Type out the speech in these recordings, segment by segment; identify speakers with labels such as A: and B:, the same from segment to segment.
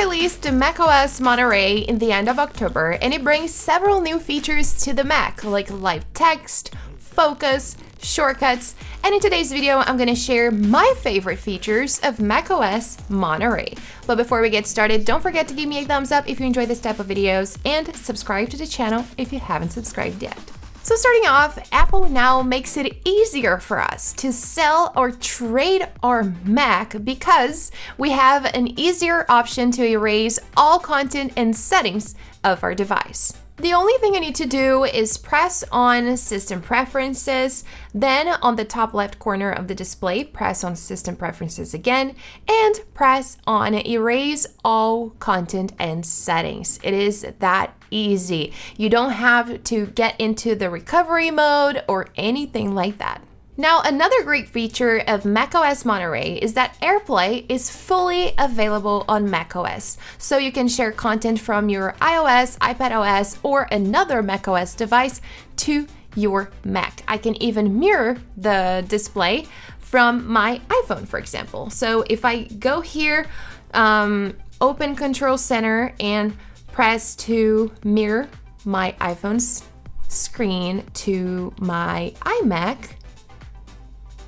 A: released macOS Monterey in the end of October, and it brings several new features to the Mac, like live text, focus, shortcuts, and in today's video, I'm gonna share my favorite features of macOS Monterey. But before we get started, don't forget to give me a thumbs up if you enjoy this type of videos, and subscribe to the channel if you haven't subscribed yet. So starting off, Apple now makes it easier for us to sell or trade our Mac because we have an easier option to erase all content and settings of our device. The only thing you need to do is press on System Preferences, then on the top left corner of the display, press on System Preferences again, and press on Erase All Content and Settings. It is that easy. You don't have to get into the recovery mode or anything like that. Now, another great feature of macOS Monterey is that AirPlay is fully available on macOS. So you can share content from your iOS, iPadOS, or another macOS device to your Mac. I can even mirror the display from my iPhone, for example. So if I go here, open Control Center and press to mirror my iPhone's screen to my iMac,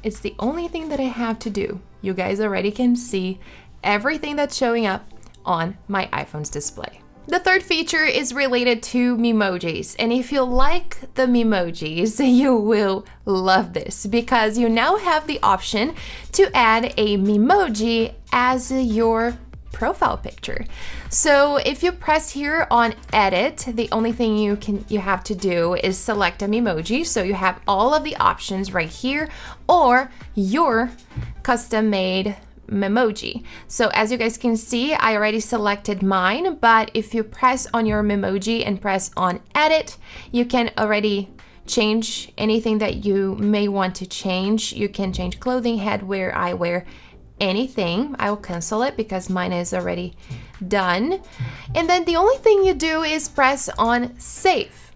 A: it's the only thing that I have to do. You guys already can see everything that's showing up on my iPhone's display. The third feature is related to Memojis, and if you like the Memojis, you will love this because you now have the option to add a Memoji as your profile picture. So if you press here on edit, the only thing you have to do is select a Memoji. So you have all of the options right here or your custom made Memoji. So as you guys can see, I already selected mine, but if you press on your Memoji and press on edit, you can already change anything that you may want to change. You can change clothing, headwear, eyewear, anything. I will cancel it because mine is already done. And then the only thing you do is press on save.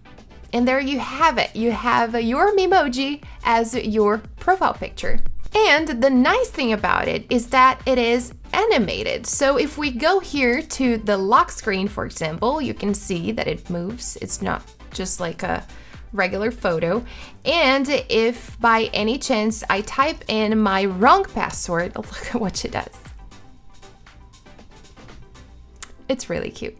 A: And there you have it. You have your Memoji as your profile picture. And the nice thing about it is that it is animated. So if we go here to the lock screen, for example, you can see that it moves. It's not just like a regular photo. And if by any chance I type in my wrong password, look at what she does. It's really cute.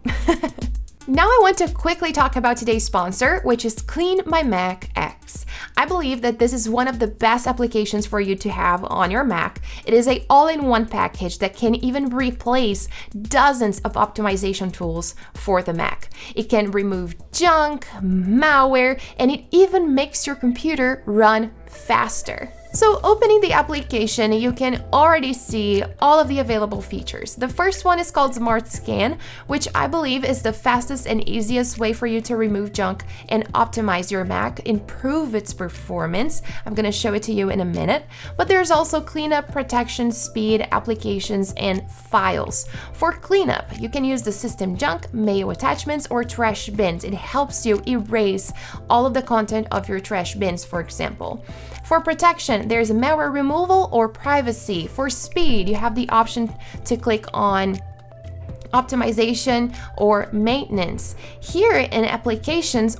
A: Now I want to quickly talk about today's sponsor, which is CleanMyMac X. I believe that this is one of the best applications for you to have on your Mac. It is an all-in-one package that can even replace dozens of optimization tools for the Mac. It can remove junk, malware, and it even makes your computer run faster. So opening the application, you can already see all of the available features. The first one is called Smart Scan, which I believe is the fastest and easiest way for you to remove junk and optimize your Mac, improve its performance. I'm going to show it to you in a minute. But there's also cleanup, protection, speed, applications, and files. For cleanup, you can use the system junk, mail attachments, or trash bins. It helps you erase all of the content of your trash bins, for example. For protection, there's malware removal or privacy. For speed, you have the option to click on optimization or maintenance. Here in applications,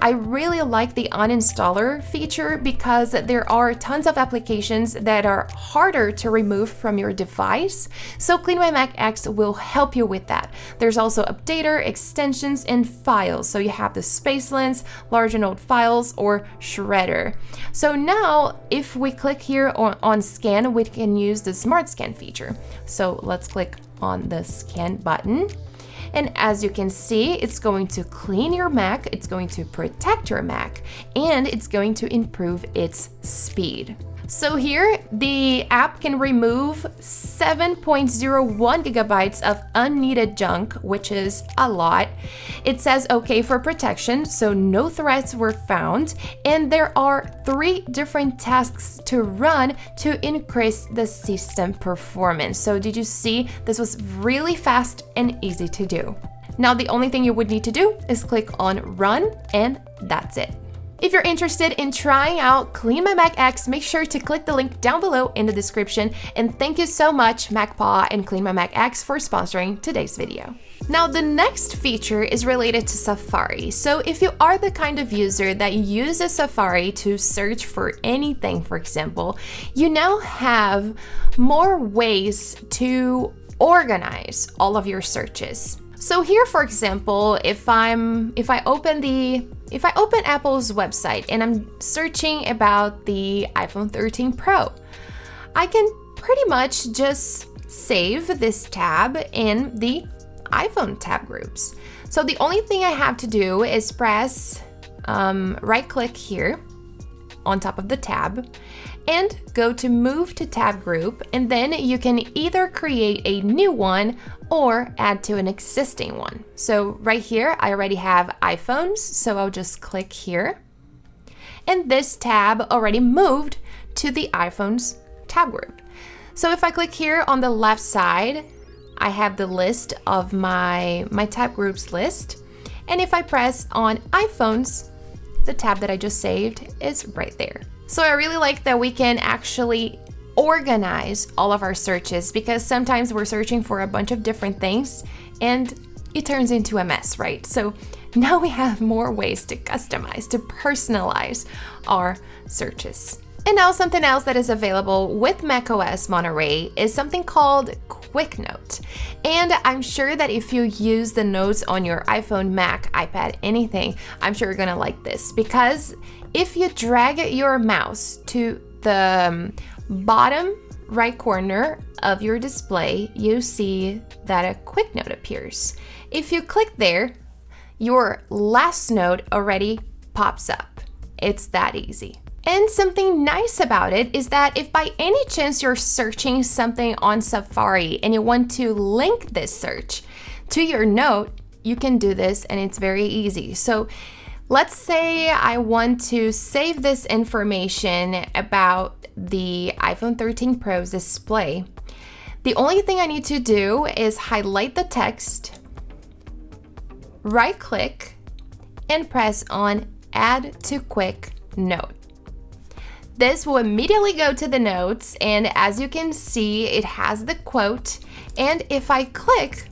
A: I really like the uninstaller feature because there are tons of applications that are harder to remove from your device. So CleanMyMac X will help you with that. There's also updater, extensions, and files. So you have the Spacelens, larger node files, or shredder. So now if we click here on scan, we can use the Smart Scan feature. So let's click on the scan button. And as you can see, it's going to clean your Mac, it's going to protect your Mac, and it's going to improve its speed. So here, the app can remove 7.01 gigabytes of unneeded junk, which is a lot. It says okay for protection, so no threats were found. And there are 3 different tasks to run to increase the system performance. So did you see? This was really fast and easy to do. Now, the only thing you would need to do is click on run, and that's it. If you're interested in trying out CleanMyMac X, make sure to click the link down below in the description. And thank you so much, MacPaw and CleanMyMac X, for sponsoring today's video. Now, the next feature is related to Safari. So if you are the kind of user that uses Safari to search for anything, for example, you now have more ways to organize all of your searches. So here, for example, if I open Apple's website and I'm searching about the iPhone 13 Pro, I can pretty much just save this tab in the iPhone tab groups. So the only thing I have to do is press right click here on top of the tab and go to move to tab group, and then you can either create a new one or add to an existing one. So right here I already have iPhones, so I'll just click here, and this tab already moved to the iPhones tab group. So if I click here on the left side, I have the list of my tab groups list. And if I press on iPhones, the tab that I just saved is right there. So I really like that we can actually organize all of our searches, because sometimes we're searching for a bunch of different things and it turns into a mess, right? So now we have more ways to customize, to personalize our searches. And now something else that is available with macOS Monterey is something called Quick Note. And I'm sure that if you use the notes on your iPhone, Mac, iPad, anything, I'm sure you're gonna like this, because if you drag your mouse to the bottom right corner of your display, you see that a Quick Note appears. If you click there, your last note already pops up. It's that easy. And something nice about it is that if by any chance you're searching something on Safari and you want to link this search to your note, you can do this and it's very easy. So let's say I want to save this information about the iPhone 13 Pro's display. The only thing I need to do is highlight the text, right click, and press on Add to Quick Note. This will immediately go to the notes, and as you can see, it has the quote, and if I click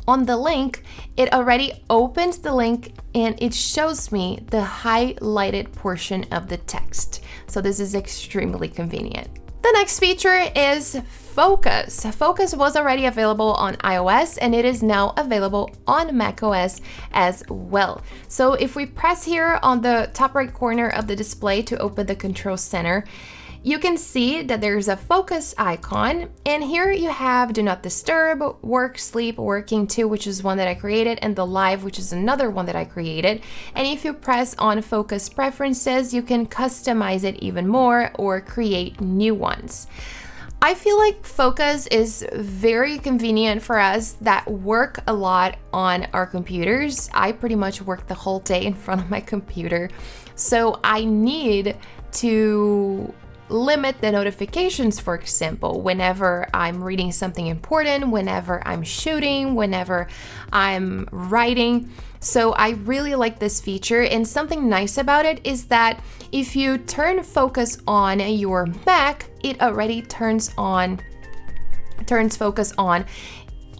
A: on the link, it already opens the link and it shows me the highlighted portion of the text. So this is extremely convenient. The next feature is Focus. Focus was already available on iOS and it is now available on macOS as well. So if we press here on the top right corner of the display to open the control center, you can see that there's a focus icon, and here you have Do Not Disturb, Work, Sleep, Working To, which is one that I created, and the Live, which is another one that I created. And if you press on Focus Preferences, you can customize it even more or create new ones. I feel like Focus is very convenient for us that work a lot on our computers. I pretty much work the whole day in front of my computer, so I need to limit the notifications, for example, whenever I'm reading something important, whenever I'm shooting, whenever I'm writing. So I really like this feature, and something nice about it is that if you turn focus on your Mac, it already turns focus on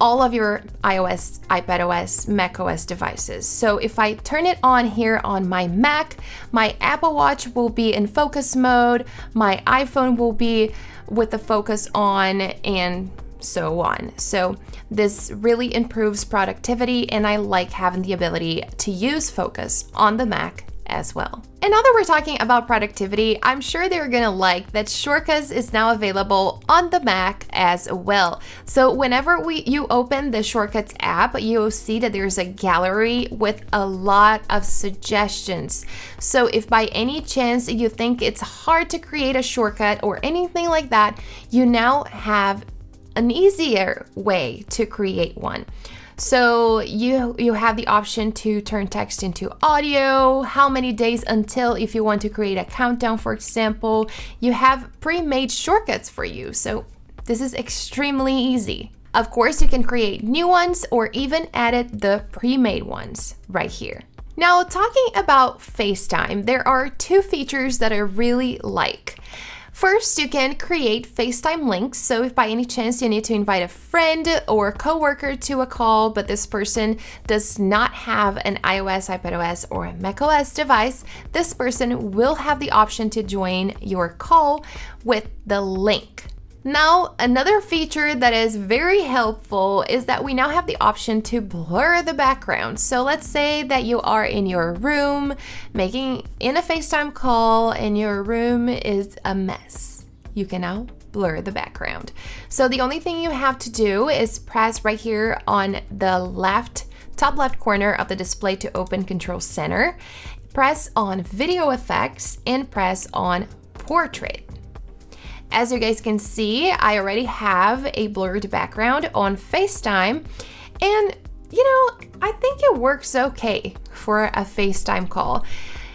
A: all of your iOS, iPadOS, macOS devices. So if I turn it on here on my Mac, my Apple Watch will be in focus mode, my iPhone will be with the focus on, and so on. So this really improves productivity, and I like having the ability to use focus on the Mac as well. And now that we're talking about productivity, I'm sure they're gonna like that Shortcuts is now available on the Mac as well. So whenever you open the Shortcuts app, you'll see that there's a gallery with a lot of suggestions. So if by any chance you think it's hard to create a shortcut or anything like that, you now have an easier way to create one. So you have the option to turn text into audio, how many days until, if you want to create a countdown, for example. You have pre-made shortcuts for you, so this is extremely easy. Of course, you can create new ones or even edit the pre-made ones right here. Now, talking about FaceTime, there are two features that I really like. First, you can create FaceTime links. So if by any chance you need to invite a friend or a coworker to a call, but this person does not have an iOS, iPadOS, or a macOS device, this person will have the option to join your call with the link. Now, another feature that is very helpful is that we now have the option to blur the background. So let's say that you are in your room making in a FaceTime call and your room is a mess. You can now blur the background. So the only thing you have to do is press right here on the top left corner of the display to open Control Center, press on Video Effects, and press on Portrait. As you guys can see, I already have a blurred background on FaceTime, and I think it works okay for a FaceTime call.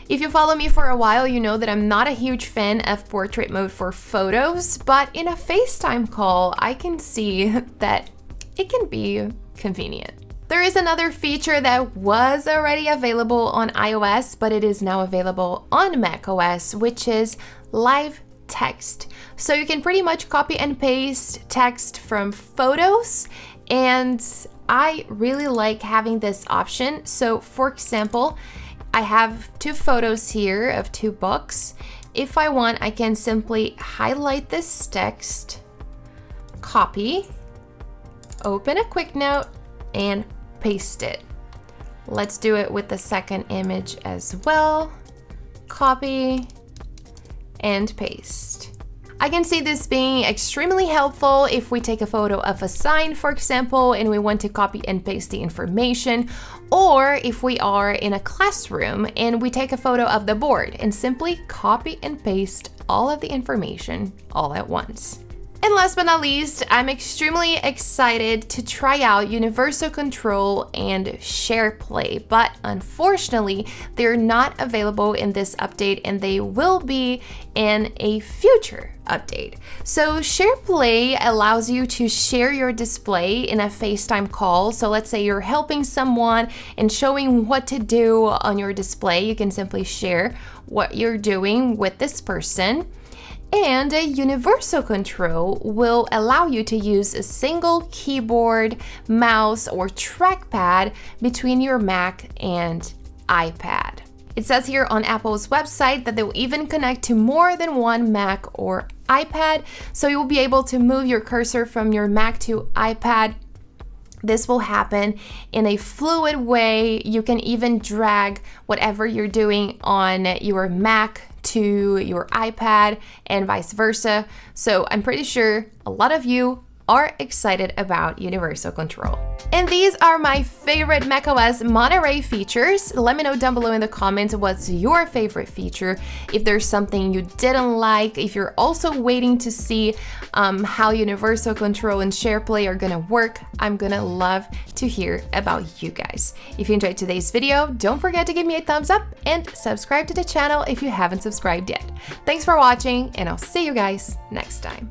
A: If you follow me for a while, you know that I'm not a huge fan of portrait mode for photos, but in a FaceTime call, I can see that it can be convenient. There is another feature that was already available on iOS, but it is now available on macOS, which is live text. So you can pretty much copy and paste text from photos, and I really like having this option. So for example, I have two photos here of two books. If I want, I can simply highlight this text, copy, open a quick note, and paste it. Let's do it with the second image as well. Copy and paste. I can see this being extremely helpful if we take a photo of a sign, for example, and we want to copy and paste the information, or if we are in a classroom and we take a photo of the board and simply copy and paste all of the information all at once. And last but not least, I'm extremely excited to try out Universal Control and SharePlay, but unfortunately, they're not available in this update and they will be in a future update. So SharePlay allows you to share your display in a FaceTime call. So let's say you're helping someone and showing what to do on your display. You can simply share what you're doing with this person. And a Universal Control will allow you to use a single keyboard, mouse, or trackpad between your Mac and iPad. It says here on Apple's website that they will even connect to more than one Mac or iPad, so you will be able to move your cursor from your Mac to iPad. This will happen in a fluid way. You can even drag whatever you're doing on your Mac to your iPad and vice versa. So I'm pretty sure a lot of you are excited about Universal Control. And these are my favorite macOS Monterey features. Let me know down below in the comments what's your favorite feature, if there's something you didn't like, if you're also waiting to see how Universal Control and SharePlay are gonna work. I'm gonna love to hear about you guys. If you enjoyed today's video, don't forget to give me a thumbs up and subscribe to the channel if you haven't subscribed yet. Thanks for watching, and I'll see you guys next time.